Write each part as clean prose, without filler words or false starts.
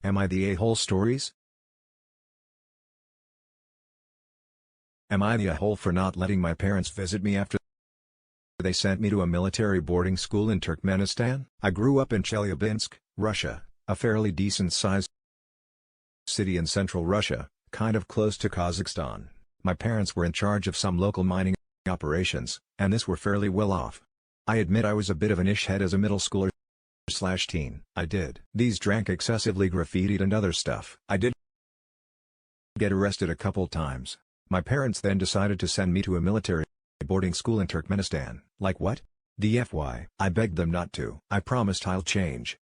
Am I the a-hole stories? Am I the a-hole for not letting my parents visit me after they sent me to a military boarding school in Turkmenistan? I grew up in Chelyabinsk, Russia, a fairly decent-sized city in central Russia, kind of close to Kazakhstan. My parents were in charge of some local mining operations, and this were fairly well off. I admit I was a bit of an ish head as a middle schooler/teen. These drank excessively, graffitied and other stuff. I did get arrested a couple times. My parents then decided to send me to a military boarding school in Turkmenistan. Like what? DFY. I begged them not to. I promised I'll change.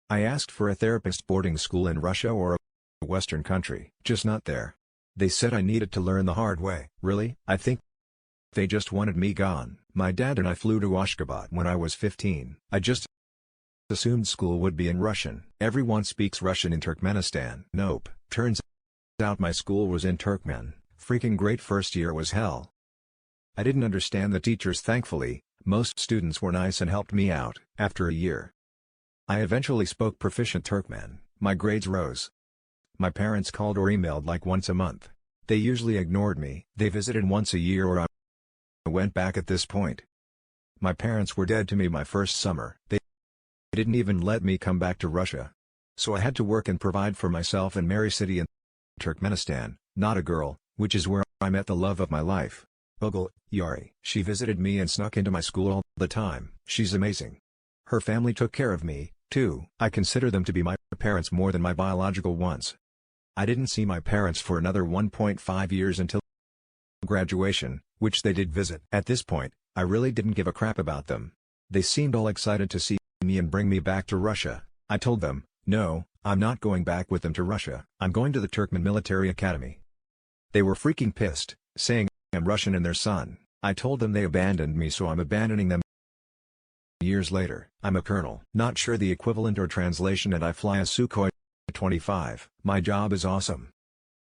I asked for a therapist boarding school in Russia or a Western country. Just not there. They said I needed to learn the hard way. Really? I think they just wanted me gone. My dad and I flew to Ashgabat when I was 15. I just assumed school would be in Russian. Everyone speaks Russian in Turkmenistan. Nope. Turns out my school was in Turkmen. Freaking great. First year was hell. I didn't understand the teachers. Thankfully, most students were nice and helped me out. After a year, I eventually spoke proficient Turkmen. My grades rose. My parents called or emailed like once a month. They usually ignored me. They visited once a year or I went back at this point. My parents were dead to me my first summer. They didn't even let me come back to Russia. So I had to work and provide for myself and marry city in Turkmenistan, not a girl, which is where I met the love of my life. Ogle, Yari. She visited me and snuck into my school all the time. She's amazing. Her family took care of me, too. I consider them to be my parents more than my biological ones. I didn't see my parents for another 1.5 years until graduation, which they did visit. At this point, I really didn't give a crap about them. They seemed all excited to see me and bring me back to Russia. I told them, no, I'm not going back with them to Russia. I'm going to the Turkmen Military Academy. They were freaking pissed, saying I'm Russian and their son. I told them they abandoned me, so I'm abandoning them. Years later, I'm a colonel. Not sure the equivalent or translation, and I fly a Sukhoi 25. My job is awesome.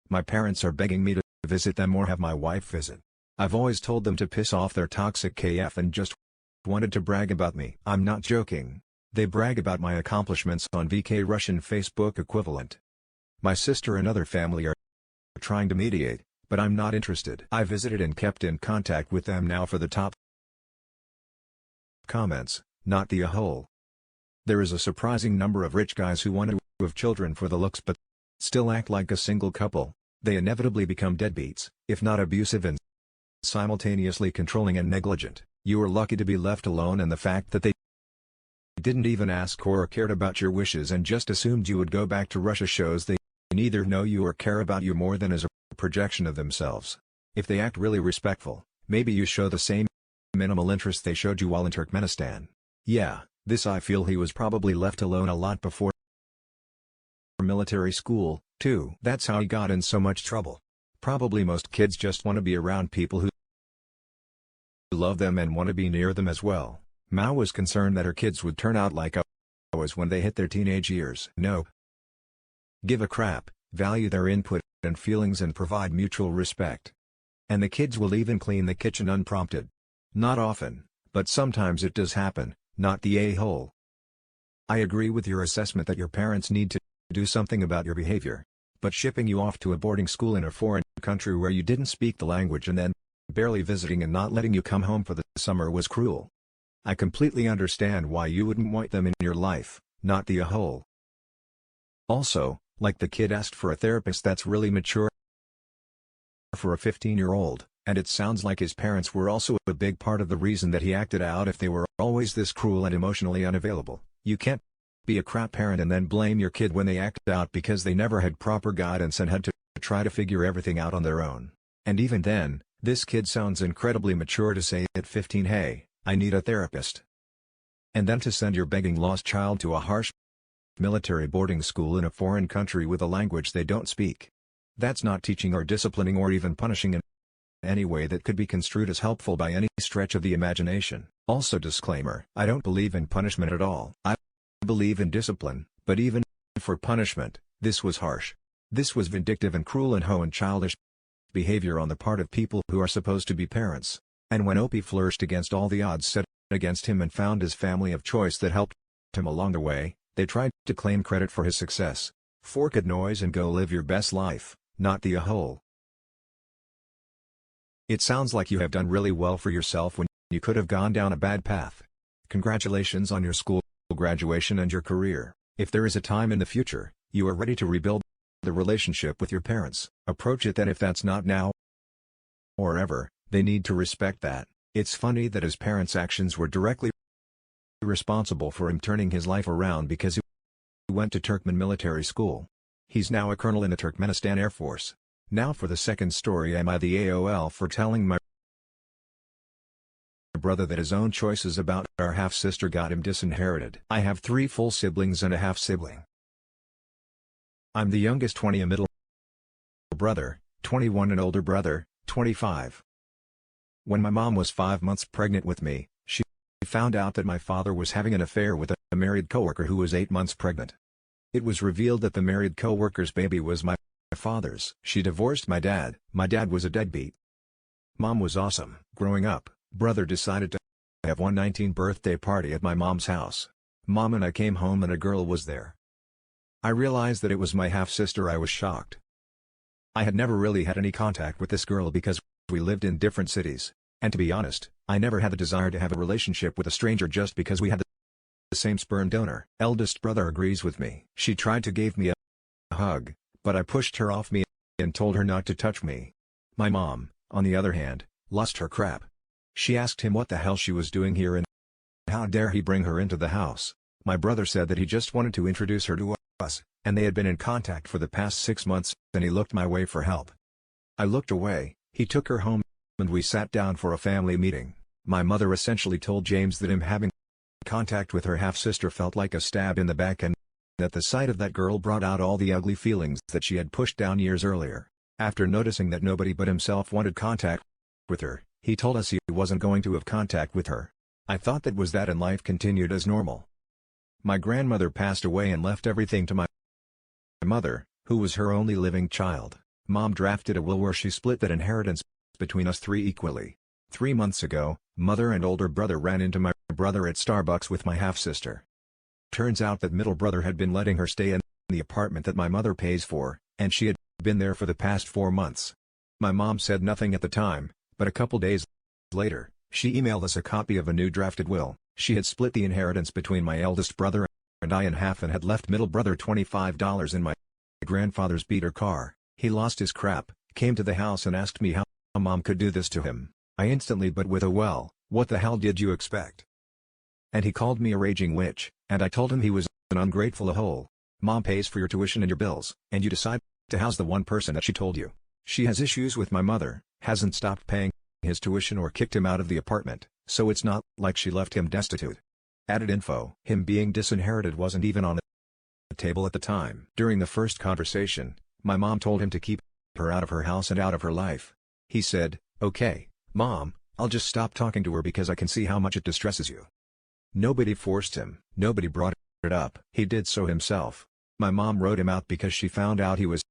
My parents are begging me to visit them or have my wife visit. I've always told them to piss off their toxic KF and just wanted to brag about me. I'm not joking. They brag about my accomplishments on VK Russian Facebook equivalent. My sister and other family are trying to mediate, but I'm not interested. I visited and kept in contact with them now for the top comments, not the a-hole. There is a surprising number of rich guys who want to have children for the looks but still act like a single couple. They inevitably become deadbeats, if not abusive and simultaneously controlling and negligent. You are lucky to be left alone, and the fact that they didn't even ask or cared about your wishes and just assumed you would go back to Russia shows they neither know you or care about you more than as a projection of themselves. If they act really respectful, maybe you show the same minimal interest they showed you while in Turkmenistan. Yeah, this I feel he was probably left alone a lot before military school, too. That's how he got in so much trouble. Probably most kids just want to be around people who love them and want to be near them as well. Mao was concerned that her kids would turn out like I was when they hit their teenage years. Nope. Give a crap, value their input and feelings and provide mutual respect. And the kids will even clean the kitchen unprompted. Not often, but sometimes it does happen, not the a-hole. I agree with your assessment that your parents need to do something about your behavior. But shipping you off to a boarding school in a foreign country where you didn't speak the language and then barely visiting and not letting you come home for the summer was cruel. I completely understand why you wouldn't want them in your life, not the a-hole. Also, like the kid asked for a therapist, that's really mature for a 15-year-old, and it sounds like his parents were also a big part of the reason that he acted out if they were always this cruel and emotionally unavailable. You can't be a crap parent and then blame your kid when they act out because they never had proper guidance and had to try to figure everything out on their own. And even then, this kid sounds incredibly mature to say at 15, hey, I need a therapist. And then to send your begging lost child to a harsh military boarding school in a foreign country with a language they don't speak. That's not teaching or disciplining or even punishing in any way that could be construed as helpful by any stretch of the imagination. Also, disclaimer, I don't believe in punishment at all. I believe in discipline, but even for punishment, this was harsh. This was vindictive and cruel and childish behavior on the part of people who are supposed to be parents. And when Opie flourished against all the odds set against him and found his family of choice that helped him along the way, they tried to claim credit for his success. Fork at noise and go live your best life, not the a-hole. It sounds like you have done really well for yourself when you could have gone down a bad path. Congratulations on your school graduation and your career. If there is a time in the future, you are ready to rebuild the relationship with your parents, approach it then. If that's not now or ever, they need to respect that. It's funny that his parents' actions were directly responsible for him turning his life around because he went to Turkmen military school. He's now a colonel in the Turkmenistan Air Force. Now for the second story. Am I the AOL for telling my brother that his own choices about our half-sister got him disinherited? I have 3 full siblings and a half-sibling. I'm the youngest, 20, a middle brother, 21, an older brother, 25. When my mom was 5 months pregnant with me, she found out that my father was having an affair with a married coworker who was 8 months pregnant. It was revealed that the married coworker's baby was my father's. She divorced my dad. My dad was a deadbeat. Mom was awesome. Growing up, brother decided to have one 19th birthday party at my mom's house. Mom and I came home and a girl was there. I realized that it was my half-sister. I was shocked. I had never really had any contact with this girl because we lived in different cities, and to be honest, I never had the desire to have a relationship with a stranger just because we had the same sperm donor. Eldest brother agrees with me. She tried to give me a hug, but I pushed her off me and told her not to touch me. My mom, on the other hand, lost her crap. She asked him what the hell she was doing here and how dare he bring her into the house. My brother said that he just wanted to introduce her to us, and they had been in contact for the past 6 months, and he looked my way for help. I looked away. He took her home, and we sat down for a family meeting. My mother essentially told James that him having contact with her half-sister felt like a stab in the back, and that the sight of that girl brought out all the ugly feelings that she had pushed down years earlier. After noticing that nobody but himself wanted contact with her, he told us he wasn't going to have contact with her. I thought that was that and life continued as normal. My grandmother passed away and left everything to my mother, who was her only living child. Mom drafted a will where she split that inheritance between us 3 equally. 3 months ago, mother and older brother ran into my brother at Starbucks with my half-sister. Turns out that middle brother had been letting her stay in the apartment that my mother pays for, and she had been there for the past 4 months. My mom said nothing at the time, but a couple days later, she emailed us a copy of a new drafted will. She had split the inheritance between my eldest brother and I in half and had left middle brother $25 in my grandfather's beater car. He lost his crap, came to the house and asked me how mom could do this to him. I instantly but with a well, what the hell did you expect? And he called me a raging witch, and I told him he was an ungrateful a-hole. Mom pays for your tuition and your bills, and you decide to house the one person that she told you. She has issues with my mother, hasn't stopped paying his tuition or kicked him out of the apartment, so it's not like she left him destitute. Added info. Him being disinherited wasn't even on the table at the time. During the first conversation, my mom told him to keep her out of her house and out of her life. He said, "Okay, Mom, I'll just stop talking to her because I can see how much it distresses you." Nobody forced him, nobody brought it up. He did so himself. My mom wrote him out because she found out he was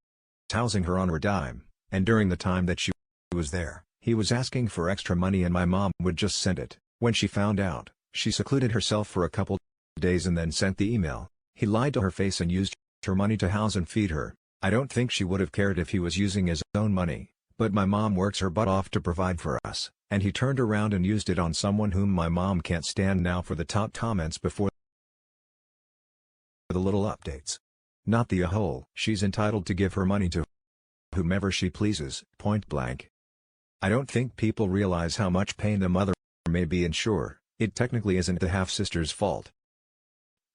housing her on her dime, and during the time that she was there, he was asking for extra money and my mom would just send it. When she found out, she secluded herself for a couple days and then sent the email. He lied to her face and used her money to house and feed her. I don't think she would have cared if he was using his own money, but my mom works her butt off to provide for us, and he turned around and used it on someone whom my mom can't stand. Now for the top comments before the little updates. Not the a-hole. She's entitled to give her money to whomever she pleases, point blank. I don't think people realize how much pain the mother may be, and sure, it technically isn't the half-sister's fault.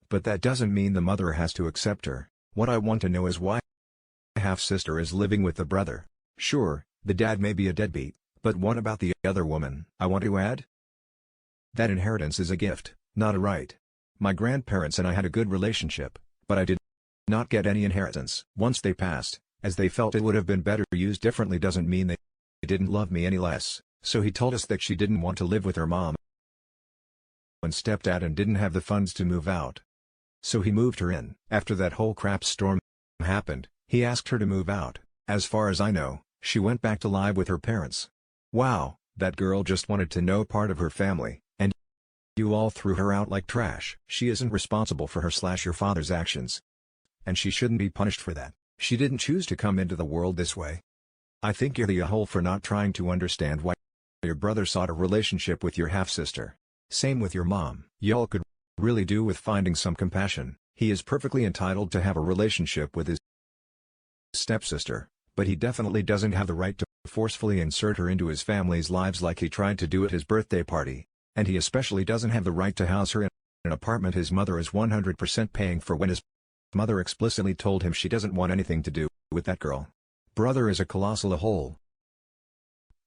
But that doesn't mean the mother has to accept her. What I want to know is why the half-sister is living with the brother. Sure, the dad may be a deadbeat, but what about the other woman? I want to add that inheritance is a gift, not a right. My grandparents and I had a good relationship, but I did not get any inheritance. Once they passed, as they felt it would have been better used differently doesn't mean they didn't love me any less. So he told us that she didn't want to live with her mom and stepdad and didn't have the funds to move out. So he moved her in. After that whole crap storm happened, he asked her to move out. As far as I know, she went back to live with her parents. Wow, that girl just wanted to know part of her family, and you all threw her out like trash. She isn't responsible for her/your father's actions. and she shouldn't be punished for that. She didn't choose to come into the world this way. I think you're the a-hole for not trying to understand why your brother sought a relationship with your half-sister. Same with your mom. Y'all could really do with finding some compassion. He is perfectly entitled to have a relationship with his stepsister, but he definitely doesn't have the right to forcefully insert her into his family's lives like he tried to do at his birthday party. And he especially doesn't have the right to house her in an apartment his mother is 100% paying for when his mother explicitly told him she doesn't want anything to do with that girl. Brother is a colossal a-hole.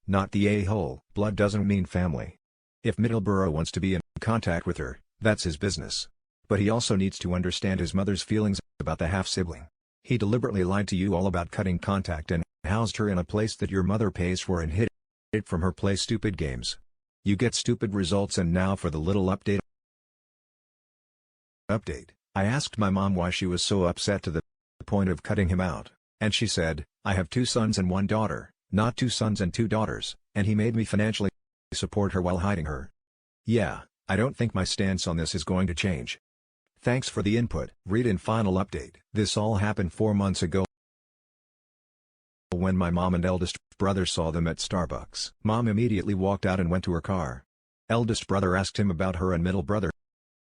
Not the a-hole. Blood doesn't mean family. If Middleborough wants to be in contact with her, that's his business. But he also needs to understand his mother's feelings about the half-sibling. He deliberately lied to you all about cutting contact and housed her in a place that your mother pays for and hid it from her play stupid games. You get stupid results. And now for the little update. I asked my mom why she was so upset to the point of cutting him out, and she said, "I have 2 sons and 1 daughter, not 2 sons and 2 daughters, and he made me financially support her while hiding her." Yeah, I don't think my stance on this is going to change. Thanks for the input. Read in final update. This all happened 4 months ago when my mom and eldest brother saw them at Starbucks. Mom immediately walked out and went to her car. Eldest brother asked him about her, and middle brother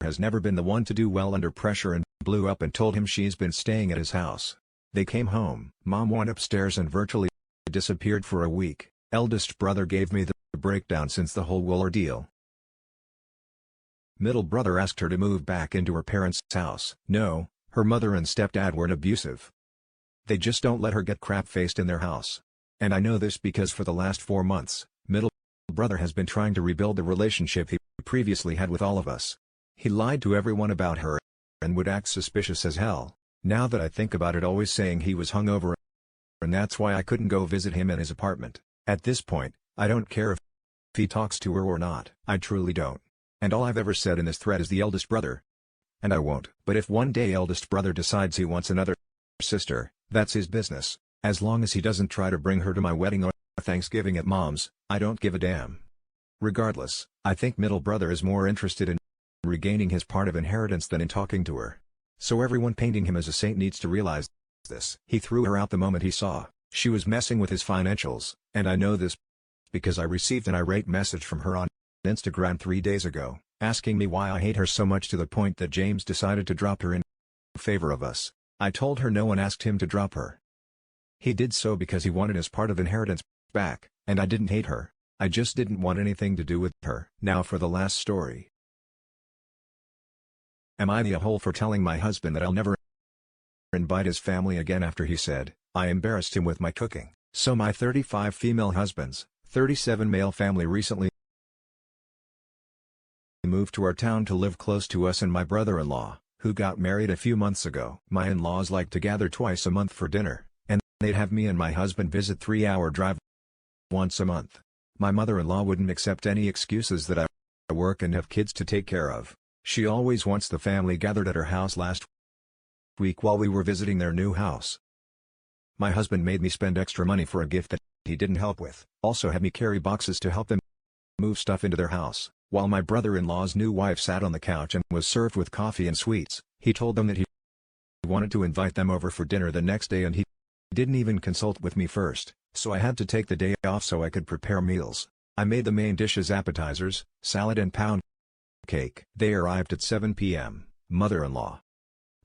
has never been the one to do well under pressure and blew up and told him she's been staying at his house. They came home. Mom went upstairs and virtually disappeared for a week. Eldest brother gave me the breakdown since the whole ordeal. Middle brother asked her to move back into her parents' house. No, her mother and stepdad weren't abusive. They just don't let her get crap-faced in their house. And I know this because for the last 4 months, middle brother has been trying to rebuild the relationship he previously had with all of us. He lied to everyone about her and would act suspicious as hell. Now that I think about it, always saying he was hungover, and that's why I couldn't go visit him in his apartment. At this point, I don't care if he talks to her or not. I truly don't. And all I've ever said in this thread is the eldest brother. And I won't. But if one day eldest brother decides he wants another sister, that's his business. As long as he doesn't try to bring her to my wedding or Thanksgiving at mom's, I don't give a damn. Regardless, I think middle brother is more interested in regaining his part of inheritance than in talking to her. So everyone painting him as a saint needs to realize this. He threw her out the moment he saw she was messing with his financials, and I know this because I received an irate message from her on Instagram 3 days ago, asking me why I hate her so much to the point that James decided to drop her in favor of us. I told her no one asked him to drop her. He did so because he wanted his part of inheritance back, and I didn't hate her. I just didn't want anything to do with her. Now for the last story. Am I the a-hole for telling my husband that I'll never invite his family again after he said I embarrassed him with my cooking? So my 35 female husbands, 37 male family recently moved to our town to live close to us and my brother-in-law, who got married a few months ago. My in-laws like to gather twice a month for dinner, and they'd have me and my husband visit 3-hour drive once a month. My mother-in-law wouldn't accept any excuses that I work and have kids to take care of. She always wants the family gathered at her house last week while we were visiting their new house. My husband made me spend extra money for a gift that he didn't help with. Also had me carry boxes to help them move stuff into their house. While my brother-in-law's new wife sat on the couch and was served with coffee and sweets, he told them that he wanted to invite them over for dinner the next day and he didn't even consult with me first, so I had to take the day off so I could prepare meals. I made the main dishes appetizers, salad and pound cake. They arrived at 7 p.m. Mother-in-law.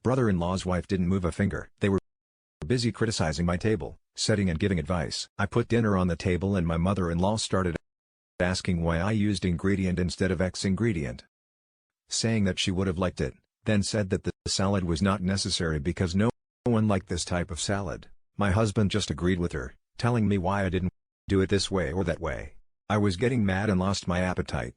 Brother-in-law's wife didn't move a finger. They were busy criticizing my table, setting and giving advice. I put dinner on the table and my mother-in-law started asking why I used ingredient instead of X ingredient. Saying that she would have liked it, then said that the salad was not necessary because no one liked this type of salad. My husband just agreed with her, telling me why I didn't do it this way or that way. I was getting mad and lost my appetite.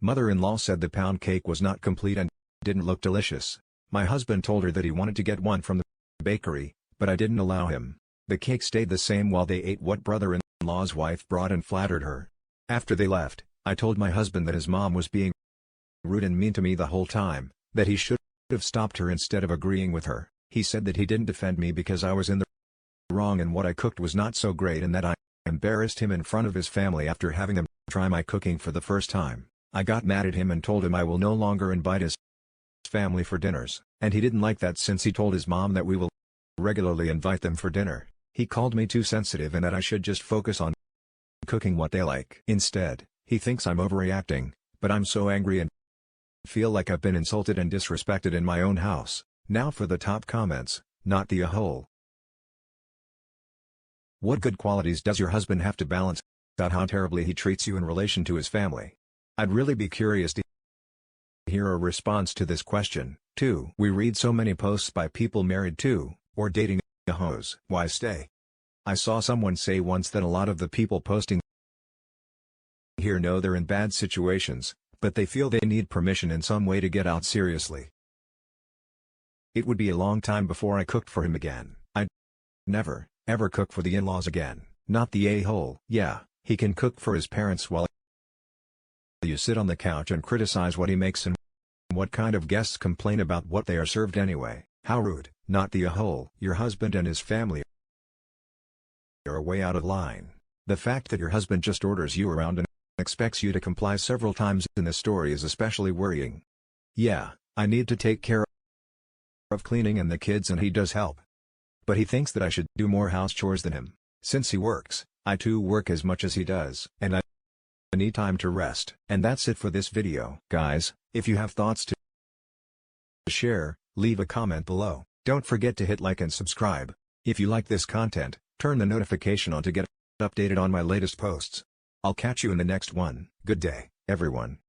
Mother-in-law said the pound cake was not complete and didn't look delicious. My husband told her that he wanted to get one from the bakery, but I didn't allow him. The cake stayed the same while they ate what brother-in-law's wife brought and flattered her. After they left, I told my husband that his mom was being rude and mean to me the whole time, that he should have stopped her instead of agreeing with her. He said that he didn't defend me because I was in the wrong and what I cooked was not so great and that I embarrassed him in front of his family after having them try my cooking for the first time. I got mad at him and told him I will no longer invite his family for dinners, and he didn't like that since he told his mom that we will regularly invite them for dinner. He called me too sensitive and that I should just focus on cooking what they like. Instead, he thinks I'm overreacting, but I'm so angry and feel like I've been insulted and disrespected in my own house. Now for the top comments, not the a-hole. What good qualities does your husband have to balance out how terribly he treats you in relation to his family? I'd really be curious to hear a response to this question. 2. We read so many posts by people married to, or dating a hose. Why stay? I saw someone say once that a lot of the people posting here know they're in bad situations, but they feel they need permission in some way to get out seriously. It would be a long time before I cooked for him again. I'd never, ever cook for the in-laws again. Not the a-hole. Yeah, he can cook for his parents while you sit on the couch and criticize what he makes and what kind of guests complain about what they are served anyway. How rude. Not the a-hole. Your husband and his family are way out of line. The fact that your husband just orders you around and expects you to comply several times in the story is especially worrying. Yeah, I need to take care of cleaning and the kids and he does help. But he thinks that I should do more house chores than him. Since he works, I too work as much as he does. And I need time to rest. And that's it for this video. Guys, if you have thoughts to share, leave a comment below. Don't forget to hit like and subscribe. If you like this content, turn the notification on to get updated on my latest posts. I'll catch you in the next one. Good day, everyone.